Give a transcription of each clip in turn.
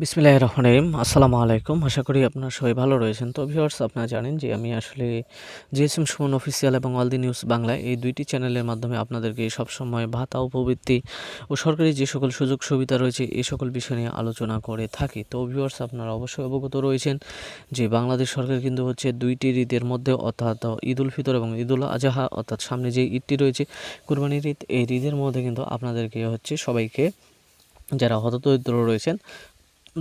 বিসমিল্লাহির রহমানির রহিম। আসসালামু আলাইকুম। আশা করি আপনারা সবাই ভালো রয়েছেন। তো ভিউয়ার্স, আপনারা জানেন যে আমি আসলে জিএসএম সুমন অফিসিয়াল এবং অল দি নিউজ বাংলা এই ২টি চ্যানেলের মাধ্যমে আপনাদেরকে সবসময় ভাতা, উপবৃত্তি ও সরকারি যে সকল সুযোগ সুবিধা রয়েছে এই সকল বিষয় নিয়ে আলোচনা করে থাকি। তো ভিউয়ার্স, আপনারা অবশ্যই অবগত রয়েছেন যে বাংলাদেশ সরকার কিন্তু হচ্ছে ২টি ঈদের মধ্যে অর্থাৎ ঈদুল ফিতর এবং ঈদুল আজহা অর্থাৎ সামনে যে ঈদটি রয়েছে কুরবানির ঈদ, এই ঈদের মধ্যে কিন্তু আপনাদেরকে হচ্ছে সবাইকে যারা হতদরিদ্র রয়েছেন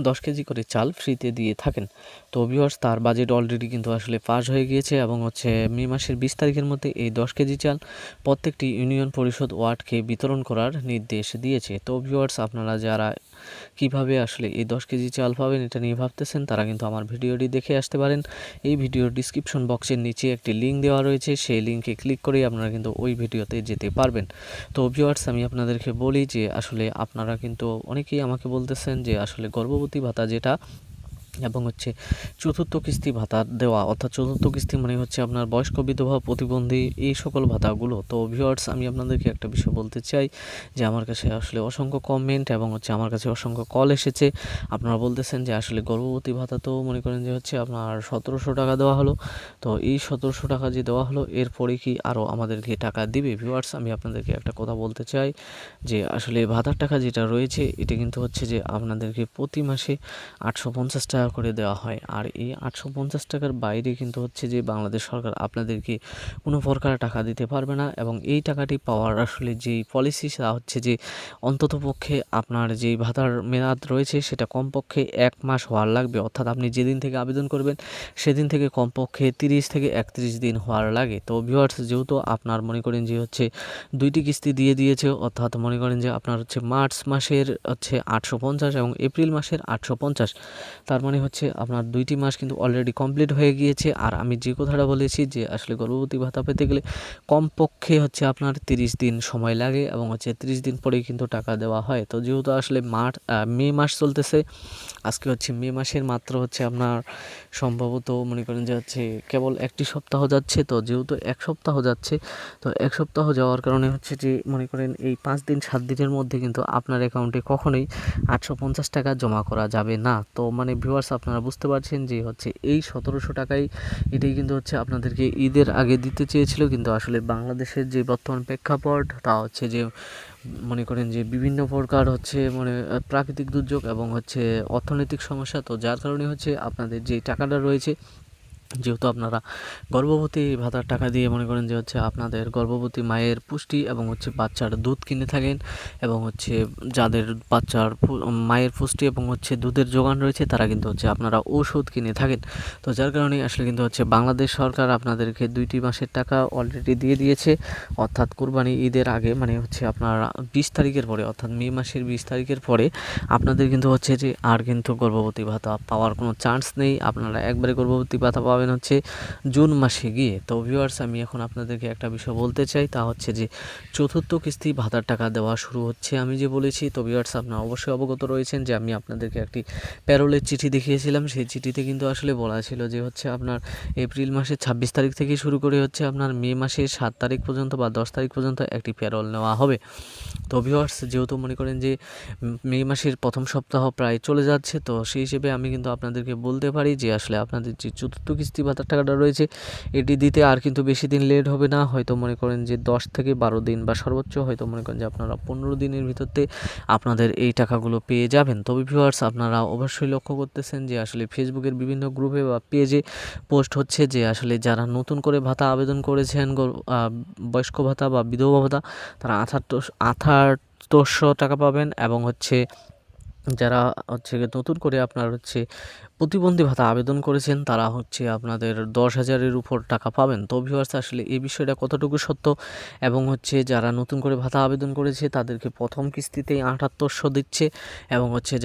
১০ কেজি করে চাল ফ্রিতে দিয়ে থাকেন। তো ভিউয়ার্স, তার বাজেট অলরেডি কিন্তু আসলে পাস হয়ে গিয়েছে এবং হচ্ছে মে মাসের ২০ তারিখের মধ্যে এই ১০ কেজি চাল প্রত্যেকটি ইউনিয়ন পরিষদ ওয়ার্ডকে বিতরণ করার নির্দেশ দিয়েছে। তো ভিউয়ার্স, আপনারা যারা কিভাবে আসলে এই ১০ কেজি চাল পাবেন এটা নিয়ে ভাবতেছেন, তারা কিন্তু আমার ভিডিওটি দেখে আসতে পারেন। এই ভিডিওর ডিসক্রিপশন বক্সের নিচে একটি লিঙ্ক দেওয়া রয়েছে, সেই লিঙ্কে ক্লিক করেই আপনারা কিন্তু ওই ভিডিওতে যেতে পারবেন। তো ভিউয়ার্স, আমি আপনাদেরকে বলি যে আসলে আপনারা কিন্তু অনেকেই আমাকে বলতেছেন যে আসলে গর্ভবতী ভাতা যেটা এবং হচ্ছে চতুর্থ কিস্তি ভাতা দেওয়া, অর্থাৎ চতুর্থ কিস্তি মানে হচ্ছে আপনার বয়স্ক বিধবা, প্রতিবন্ধী এই সকল ভাতাগুলো। তো ভিউয়ার্স, আমি আপনাদেরকে একটা বিষয় বলতে চাই যে আমার কাছে আসলে অসংখ্য কমেন্ট এবং হচ্ছে আমার কাছে অসংখ্য কল এসেছে। আপনারা বলতেছেন যে আসলে গর্ভবতী ভাতা তো মনে করেন যে হচ্ছে আপনার ১৭০০ টাকা দেওয়া হলো, তো এই ১৭০০ টাকা যে দেওয়া হলো এরপরে কি আরও আমাদেরকে টাকা দিবে? ভিউয়ার্স, আমি আপনাদেরকে একটা কথা বলতে চাই যে আসলে ভাতার টাকা যেটা রয়েছে এটা কিন্তু হচ্ছে যে আপনাদেরকে প্রতি মাসে ৮৫০ টাকা করে দেওয়া হয়। আর এই ৮৫০ টাকার বাইরে কিন্তু হচ্ছে যে বাংলাদেশ সরকার আপনাদেরকে কোনো প্রকার টাকা দিতে পারবে না এবং এই টাকাটি পাওয়ার আসলে যেই পলিসি সেটা হচ্ছে যে অন্ততপক্ষে আপনার যেই ভাতার মেয়াদ রয়েছে সেটা কমপক্ষে ১ মাস হওয়ার লাগবে। অর্থাৎ আপনি যেদিন থেকে আবেদন করবেন সেদিন থেকে কমপক্ষে ৩০ থেকে ৩১ দিন হওয়ার লাগে। তো ভিউয়ার্স, যেহেতু আপনার মনে করেন যে হচ্ছে ২টি কিস্তি দিয়ে দিয়েছে, অর্থাৎ মনে করেন যে আপনার হচ্ছে মার্চ মাসের হচ্ছে ৮৫০ এবং এপ্রিল মাসের ৮৫০, তার মানে হচ্ছে আপনার ২টি মাস কিন্তু অলরেডি কমপ্লিট হয়ে গিয়েছে। আর আমি যে কথাটা বলেছি যে আসলে গর্ভবতী ভাতা পেতে গেলে কমপক্ষে হচ্ছে আপনার ৩০ দিন সময় লাগে এবং হচ্ছে ৩০ দিন পরেই কিন্তু টাকা দেওয়া হয়। তো যেহেতু আসলে মে মাস চলতেছে, আজকে হচ্ছে মে মাসের মাত্র হচ্ছে আপনার সম্ভবত মনে করেন যে হচ্ছে কেবল ১টি সপ্তাহ যাচ্ছে। তো যেহেতু ১ সপ্তাহ যাচ্ছে, তো ১ সপ্তাহ যাওয়ার কারণে হচ্ছে যে মনে করেন এই ৫ দিন ৭ দিনের মধ্যে কিন্তু আপনার অ্যাকাউন্টে কখনোই ৮৫০ টাকা জমা করা যাবে না। তো মানে ভিউয়ার্স, আপনারা বুঝতে পারছেন যে হচ্ছে এই ১৭০০ টাকাই এটাই কিন্তু হচ্ছে আপনাদেরকে ঈদের আগে দিতে চেয়েছিল, কিন্তু আসলে বাংলাদেশের যে বর্তমান প্রেক্ষাপট তা হচ্ছে যে মনে করেন যে বিভিন্ন প্রকার হচ্ছে মানে প্রাকৃতিক দুর্যোগ এবং হচ্ছে অর্থনৈতিক সমস্যা, তো যার কারণে হচ্ছে আপনাদের যে টাকাটা রয়েছে, যেহেতু আপনারা গর্ভবতী ভাতার টাকা দিয়ে মনে করেন যে হচ্ছে আপনাদের গর্ভবতী মায়ের পুষ্টি এবং হচ্ছে বাচ্চার দুধ কিনে থাকেন এবং হচ্ছে যাদের বাচ্চার মায়ের পুষ্টি এবং হচ্ছে দুধের যোগান রয়েছে তারা কিন্তু হচ্ছে আপনারা ওষুধ কিনে থাকেন। তো যার কারণে আসলে কিন্তু হচ্ছে বাংলাদেশ সরকার আপনাদেরকে ২টি মাসের টাকা অলরেডি দিয়ে দিয়েছে, অর্থাৎ কুরবানি ঈদের আগে মানে হচ্ছে আপনার ২০ তারিখের পরে, অর্থাৎ মে মাসের ২০ তারিখের পরে আপনাদের কিন্তু হচ্ছে যে আর কিন্তু গর্ভবতী ভাতা পাওয়ার কোনো চান্স নেই। আপনারা একবারে গর্ভবতী ভাতা পাবেন হচ্ছে জুন মাসে গিয়ে। তো ভিউয়ার্স, আমি এখন আপনাদেরকে একটা বিষয় বলতে চাই, তা হচ্ছে যে চতুর্থ কিস্তি ভাতার টাকা দেওয়া শুরু হচ্ছে আমি যে বলেছি। তো ভিউয়ার্স, আপনারা অবশ্যই অবগত রয়েছেন যে আমি আপনাদেরকে একটি প্যারোলের চিঠি দেখিয়েছিলাম, সেই চিঠিতে কিন্তু আসলে বলা ছিল যে হচ্ছে আপনার এপ্রিল মাসের ২৬ তারিখ থেকে শুরু করে হচ্ছে আপনার মে মাসের ৭ তারিখ পর্যন্ত বা ১০ তারিখ পর্যন্ত একটি প্যারোল নেওয়া হবে। তো ভিউয়ার্স, যেহেতু মনে করেন যে মে মাসের প্রথম সপ্তাহ প্রায় চলে যাচ্ছে, তো সেই হিসেবে আমি কিন্তু আপনাদেরকে বলতে পারি যে আসলে আপনাদের যে চতুর্থ কিস্তি ভাতার টাকাটা রয়েছে এটি দিতে আর কিন্তু বেশি দিন লেট হবে না। হয়তো মনে করেন যে ১০ থেকে ১২ দিন বা সর্বোচ্চ হয়তো মনে করেন যে আপনারা ১৫ দিনের ভিতরতে আপনাদের এই টাকাগুলো পেয়ে যাবেন। তবে ভিউয়ার্স, আপনারা অবশ্যই লক্ষ্য করতেছেন যে আসলে ফেসবুকের বিভিন্ন গ্রুপে বা পেজে পোস্ট হচ্ছে যে আসলে যারা নতুন করে ভাতা আবেদন করেছেন বয়স্ক ভাতা বা বিধবা ভাতা, তারা ৮৮০০ টাকা পাবেন এবং হচ্ছে যারা হচ্ছে নতুন করে আপনার হচ্ছে প্রতিবন্ধী ভাতা আবেদন করেছেন তারা হচ্ছে আপনাদের ১০,০০০-এর উপর টাকা পাবেন। তো ভিউয়ার্স, আসলে এই বিষয়টা কতটুকু সত্য এবং হচ্ছে যারা নতুন করে ভাতা আবেদন করেছে তাদেরকে প্রথম কিস্তিতেই ৭৮০০ দিচ্ছে এবং হচ্ছে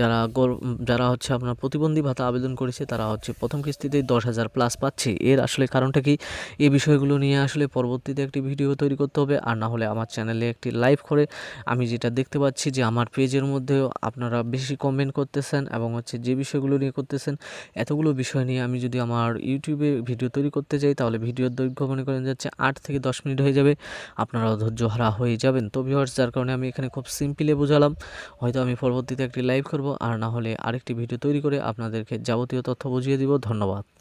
যারা হচ্ছে আপনার প্রতিবন্ধী ভাতা আবেদন করেছে তারা হচ্ছে প্রথম কিস্তিতেই ১০,০০০ প্লাস পাচ্ছে। এর আসলে কারণটা কি? এই বিষয়গুলো নিয়ে আসলে পরবর্তীতে একটি ভিডিও তৈরি করতে হবে, আর না হলে আমার চ্যানেলে একটি লাইভ করে আমি যেটা দেখতে পাচ্ছি যে আমার পেজের মধ্যেও আপনারা বেশি বেশি কমেন্ট করতেছেন এবং হচ্ছে যে বিষয়গুলো নিয়ে করতেছেন, এতগুলো বিষয় নিয়ে আমি যদি আমার ইউটিউবে ভিডিও তৈরি করতে যাই তাহলে ভিডিওর দৈর্ঘ্য মনে করেন যাচ্ছে 8 থেকে 10 মিনিট হয়ে যাবে। আপনারাও ধৈর্যহারা হয়ে যাবেন। তো ভিউয়ার্স, যার কারণে আমি এখানে খুব সিম্পলি বোঝালাম। হয়তো আমি পরবর্তীতে একটি লাইভ করব, আর না হলে আরেকটি ভিডিও তৈরি করে আপনাদেরকে যাবতীয় তথ্য বুঝিয়ে দিব। ধন্যবাদ।